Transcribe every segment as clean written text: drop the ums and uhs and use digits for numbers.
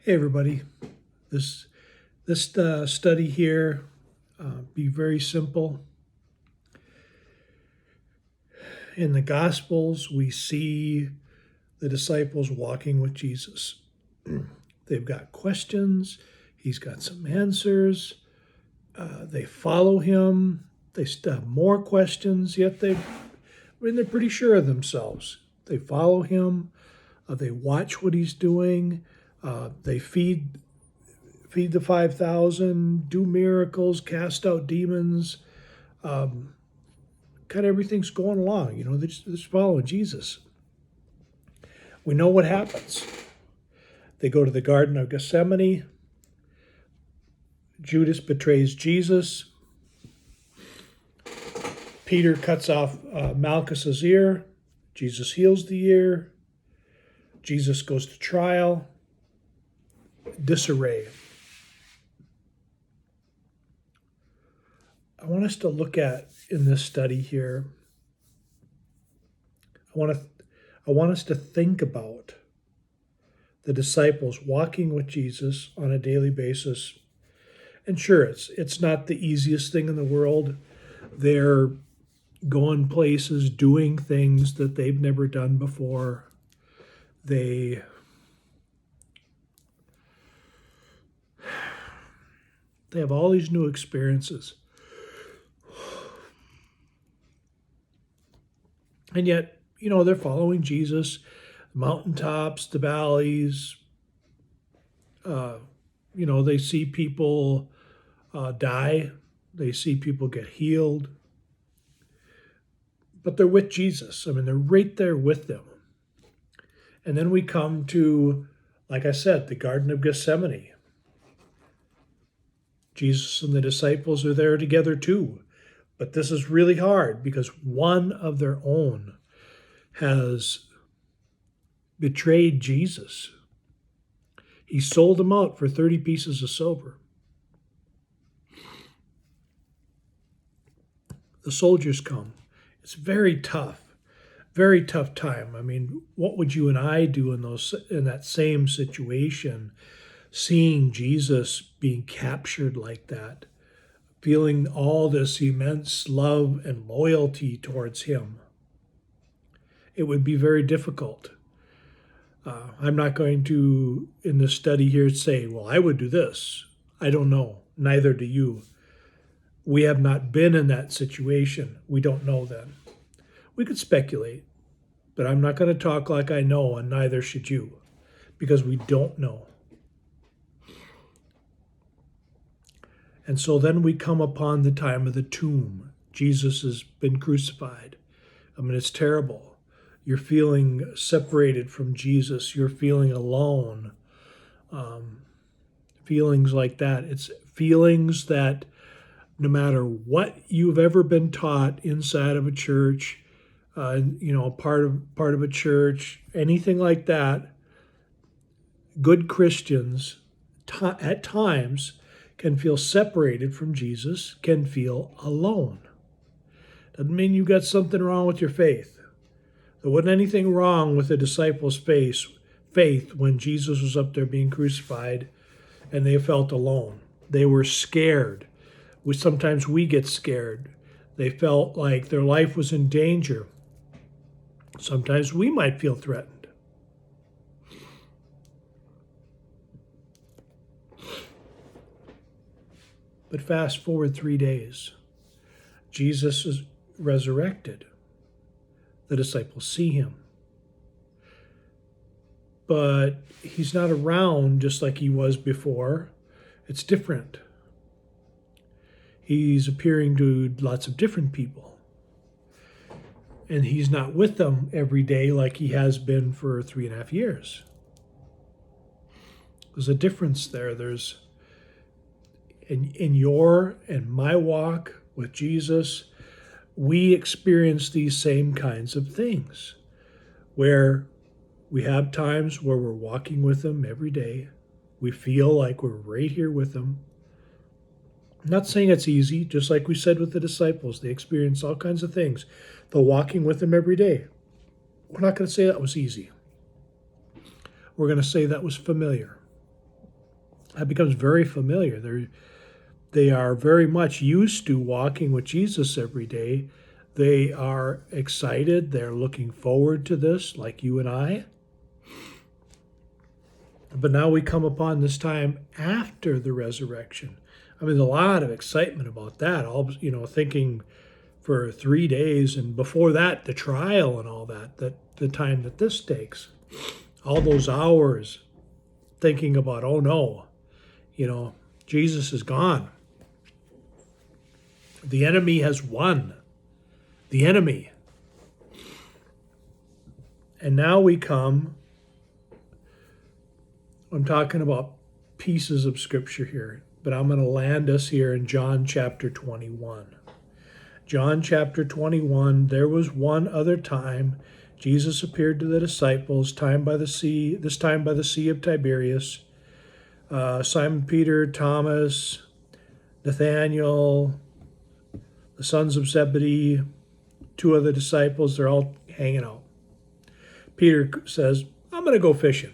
Hey everybody, this study here be very simple. In the Gospels, we see the disciples walking with Jesus. They've got questions. He's got some answers. They follow him. They still have more questions. Yet they're pretty sure of themselves. They follow him. They watch what he's doing. They feed the 5,000, do miracles, cast out demons. Kind of everything's going along. They're just following Jesus. We know what happens. They go to the Garden of Gethsemane. Judas betrays Jesus. Peter cuts off Malchus's ear. Jesus heals the ear. Jesus goes to trial. Disarray. I want us to look at in this study here. I want us to think about the disciples walking with Jesus on a daily basis. And sure, it's not the easiest thing in the world. They're going places, doing things that they've never done before. They have all these new experiences. And yet, they're following Jesus, the mountaintops, the valleys. They see people die. They see people get healed. But they're with Jesus. They're right there with them. And then we come to, like I said, the Garden of Gethsemane. Jesus and the disciples are there together too. But this is really hard because one of their own has betrayed Jesus. He sold him out for 30 pieces of silver. The soldiers come. It's very tough time. What would you and I do in that same situation, seeing Jesus being captured like that, feeling all this immense love and loyalty towards him? It would be very difficult. I'm not going to, in this study here, say, well, I would do this. I don't know. Neither do you. We have not been in that situation. We don't know then. We could speculate, but I'm not going to talk like I know, and neither should you, because we don't know. And so then we come upon the time of the tomb. Jesus has been crucified. It's terrible. You're feeling separated from Jesus. You're feeling alone. Feelings like that. It's feelings that no matter what you've ever been taught inside of a church, part of a church, anything like that, good Christians at times can feel separated from Jesus, can feel alone. Doesn't mean you got something wrong with your faith. There wasn't anything wrong with the disciples' faith when Jesus was up there being crucified and they felt alone. They were scared. Sometimes we get scared. They felt like their life was in danger. Sometimes we might feel threatened. But fast forward 3 days. Jesus is resurrected. The disciples see him. But he's not around just like he was before. It's different. He's appearing to lots of different people. And he's not with them every day like he has been for 3.5 years. There's a difference there. There's in your and my walk with Jesus, we experience these same kinds of things where we have times where we're walking with him every day. We feel like we're right here with him. I'm not saying it's easy, just like we said with the disciples. They experience all kinds of things. They're walking with him every day. We're not going to say that was easy. We're going to say that was familiar. That becomes very familiar. They are very much used to walking with Jesus every day. They are excited. They're looking forward to this, like you and I. But now we come upon this time after the resurrection. I mean, a lot of excitement about that. All, thinking for 3 days, and before that, the trial and all that the time that this takes. All those hours thinking about, oh no, Jesus is gone. The enemy has won. The enemy. And now we come, I'm talking about pieces of scripture here, but I'm going to land us here in John chapter 21. John chapter 21, there was one other time Jesus appeared to the disciples, this time by the Sea of Tiberias. Simon Peter, Thomas, Nathanael, the sons of Zebedee, 2 other disciples, they're all hanging out. Peter says, I'm going to go fishing.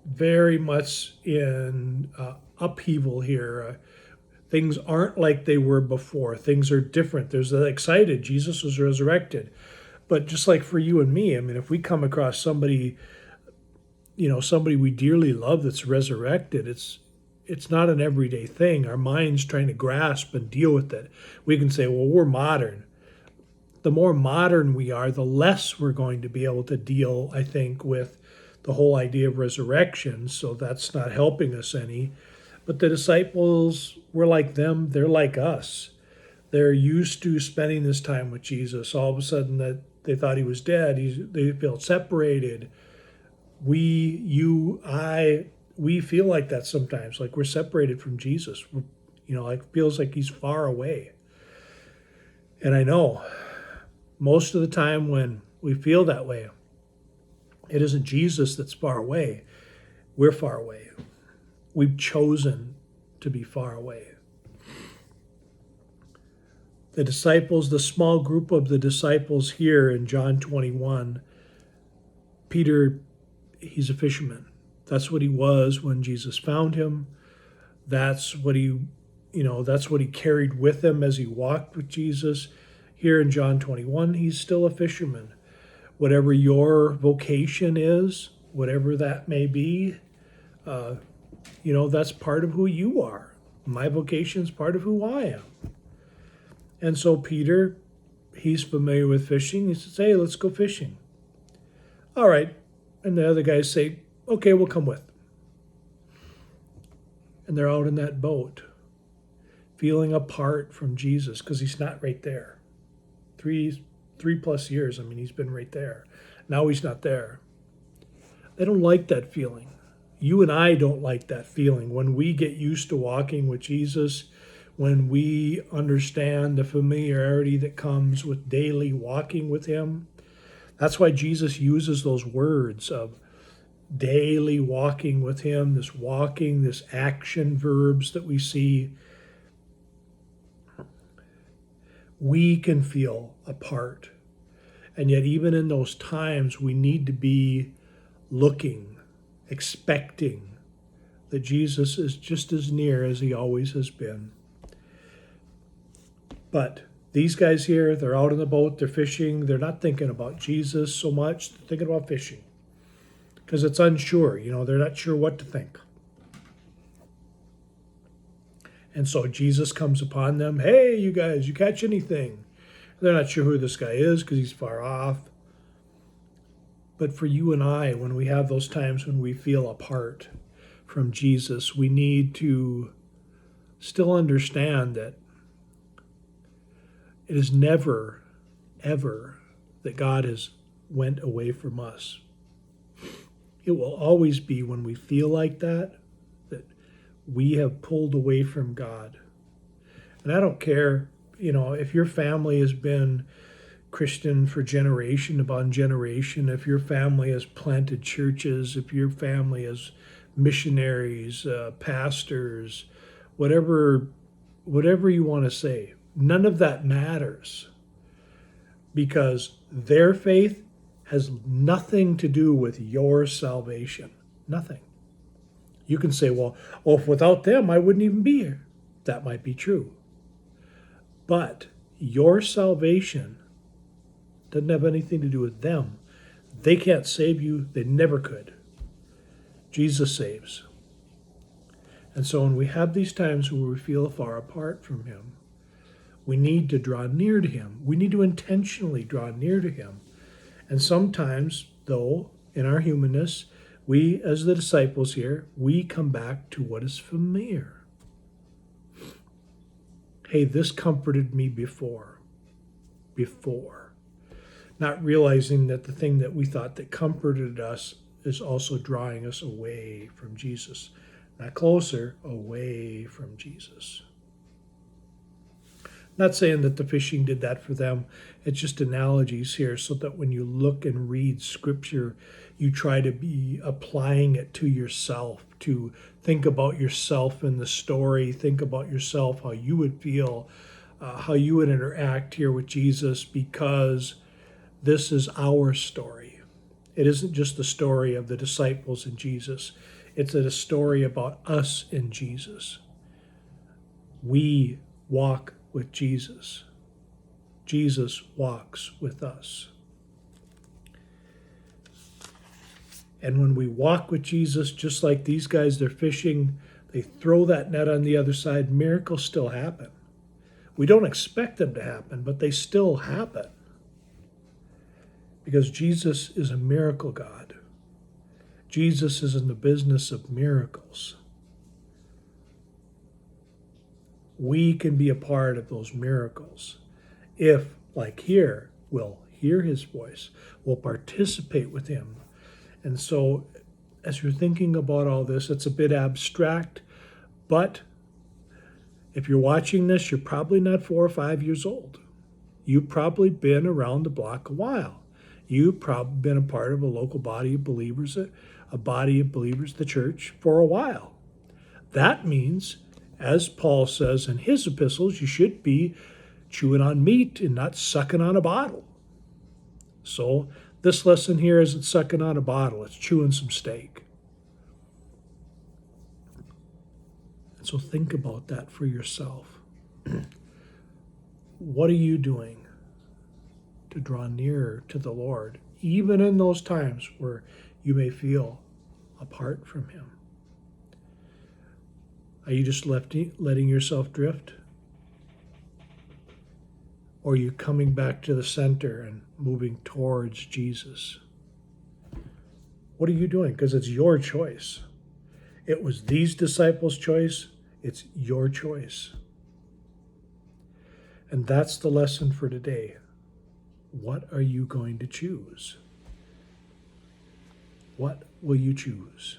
Very much in upheaval here. Things aren't like they were before. Things are different. There's that excited. Jesus was resurrected. But just like for you and me, I mean, if we come across somebody, somebody we dearly love that's resurrected, it's not an everyday thing. Our mind's trying to grasp and deal with it. We can say, well, we're modern. The more modern we are, the less we're going to be able to deal, I think, with the whole idea of resurrection. So that's not helping us any. But the disciples were like them. They're like us. They're used to spending this time with Jesus. All of a sudden that they thought he was dead. They felt separated. We feel like that sometimes, like we're separated from Jesus. Like feels like he's far away. And I know most of the time when we feel that way, it isn't Jesus that's far away. We're far away. We've chosen to be far away. The disciples, the small group of the disciples here in John 21, Peter, he's a fisherman. That's what he was when Jesus found him. That's what he carried with him as he walked with Jesus. Here in John 21, he's still a fisherman. Whatever your vocation is, whatever that may be, that's part of who you are. My vocation is part of who I am. And so Peter, he's familiar with fishing. He says, hey, let's go fishing. All right. And the other guys say, okay, we'll come with. And they're out in that boat, feeling apart from Jesus because he's not right there. 3+ years, he's been right there. Now he's not there. They don't like that feeling. You and I don't like that feeling. When we get used to walking with Jesus, when we understand the familiarity that comes with daily walking with him, that's why Jesus uses those words of daily walking with him, this action verbs that we see. We can feel apart. And yet even in those times, we need to be looking, expecting that Jesus is just as near as he always has been. But these guys here, they're out in the boat, they're fishing, they're not thinking about Jesus so much, they're thinking about fishing. Because it's unsure, they're not sure what to think. And so Jesus comes upon them, hey, you guys, you catch anything? They're not sure who this guy is because he's far off. But for you and I, when we have those times when we feel apart from Jesus, we need to still understand that it is never, ever that God has went away from us. It will always be when we feel like that we have pulled away from God. And I don't care, if your family has been Christian for generation upon generation, if your family has planted churches, if your family has missionaries, pastors, whatever you want to say, none of that matters, because their faith has nothing to do with your salvation. Nothing. You can say, well, if without them, I wouldn't even be here. That might be true. But your salvation doesn't have anything to do with them. They can't save you. They never could. Jesus saves. And so when we have these times where we feel far apart from him, we need to draw near to him. We need to intentionally draw near to him. And sometimes, though, in our humanness, we, as the disciples here, we come back to what is familiar. Hey, this comforted me before. Not realizing that the thing that we thought that comforted us is also drawing us away from Jesus. Not closer, away from Jesus. Not saying that the fishing did that for them. It's just analogies here so that when you look and read Scripture, you try to be applying it to yourself, to think about yourself in the story, think about yourself, how you would feel, how you would interact here with Jesus, because this is our story. It isn't just the story of the disciples and Jesus. It's a story about us and Jesus. We walk with Jesus. Jesus walks with us. And when we walk with Jesus, just like these guys, they're fishing, they throw that net on the other side, miracles still happen. We don't expect them to happen, but they still happen. Because Jesus is a miracle God. Jesus is in the business of miracles. We can be a part of those miracles if, like here, we'll hear his voice, we'll participate with him. And so as you're thinking about all this, it's a bit abstract, but if you're watching this, you're probably not 4 or 5 years old. You've probably been around the block a while. You've probably been a part of a local body of believers, a body of believers, the church, for a while. That means, as Paul says in his epistles, you should be chewing on meat and not sucking on a bottle. So this lesson here isn't sucking on a bottle, it's chewing some steak. And so think about that for yourself. What are you doing to draw nearer to the Lord, even in those times where you may feel apart from him? Are you just letting yourself drift? Or are you coming back to the center and moving towards Jesus? What are you doing? Because it's your choice. It was these disciples' choice. It's your choice. And that's the lesson for today. What are you going to choose? What will you choose?